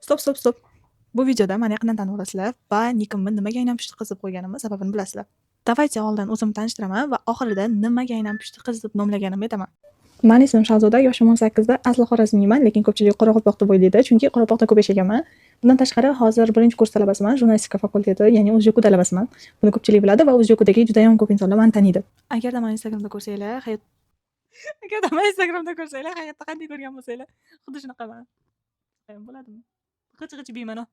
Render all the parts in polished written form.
Stop. Bu videoda meni yaqindan tanib olasizlar va nickimni nimaga aynan pushti qiz deb qo'yganimni sababini bilasizlar. Давайте oldin o'zimni tanishtiraman va oxirida nimaga aynan pushti qiz deb nomlaganimni aytaman. Meni ismim Shahzoda, yoshim 18 da, asli Xorazmiyman, lekin ko'pchilik Qoraqalpoq deb o'ylaydi, chunki Qoraqalpoqda ko'p yashaganman. Bundan tashqari hozir 1-kurs talabasiman, jurnalistika fakulteti, ya'ni O'zJoku talabasiman. Buni ko'pchilik biladi va O'zJokudagi juda ham ko'p insonlar meni taniydi. Agarda meni Instagramda ko'rsanglar, agarda meni Instagramda ko'rsanglar, hayotda qanday ko'rgan bo'lsanglar, xuddi shunaqaman. Bo'ladimi? G'ij bemalol.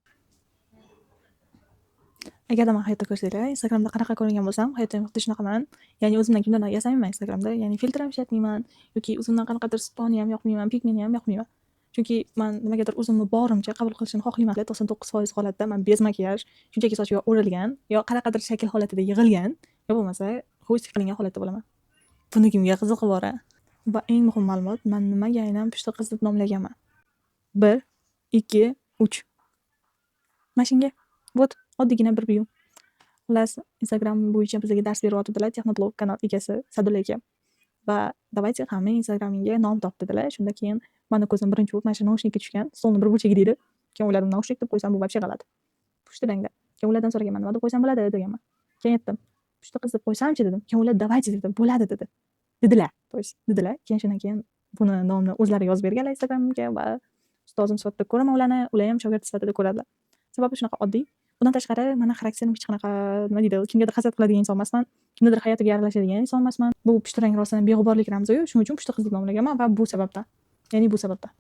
Agarda meni hayotda ko'rsanglar, Instagramda qanaqa ko'ringan bo'lsam, hayotda ham xuddi shunaqaman. Ya'ni o'zimdan kimdandir yasamayman Instagramda, ya'ni filtr ham ishlatmayman yoki o'zimdan qanaqadir sponi ham yoqmayman, pigmeni ham yoqmayman. Chunki men nimagadir o'zimni borimcha qabul qilishni xohlayman. 99% holatda men bez makiyaj, shunchaki sochiga o'rilgan yo qanaqadir shakl holatida yig'ilgan, yo bo'lmasa hustik qilingan holatda bo'laman. Buni kimga qiziqib bor a? Va eng muhim ma'lumot, men nimaga aynan pushti qiz deb nomlaganman. 1, 2, 3. Mashinga. Вот, oddiygina bir buyum. Xullas, Instagram bo'yicha bizga dars beryaptilar, Texnoblog kanal egasi Sadulla aka. Va давайте hamma Instagramingga nom top dedilar. Shunda keyin meni ko'zim birinchi bo'lib mana shu naushnikka tushgan. Stolni bir burchagiga deydi. Keyin o'yladim, naushnik deb qo'ysam bu вообще g'alati. Pushti rangda. Keyin ulardan so'raganman, nima deb qo'ysam bo'ladi deganman. Keyin aytdim, pushti qiz deb qo'ysamchi dedim. Keyin ular давайте dedi, bo'ladi dedi. Dedilar. То есть dedilar. Keyin shundan keyin buni nomni o'zlari yozib berganlar Instagramga va ustozim sifatida ko'raman ularni, ular ham shogird sifatida ko'radilar. Sababi shunaqa oddiy. Bundan tashqari meni xarakterim hech qanaqa nima deydi, kimgadir hasad qiladigan inson emasman. Kimnidir hayotiga aralashadigan inson emasman. Bu pushti rang rostdan beg'uborlik ramzi-yu, shuning uchun pushti qiz deb nomlaganman va bu sababdan. Ya'ni bu sababdan.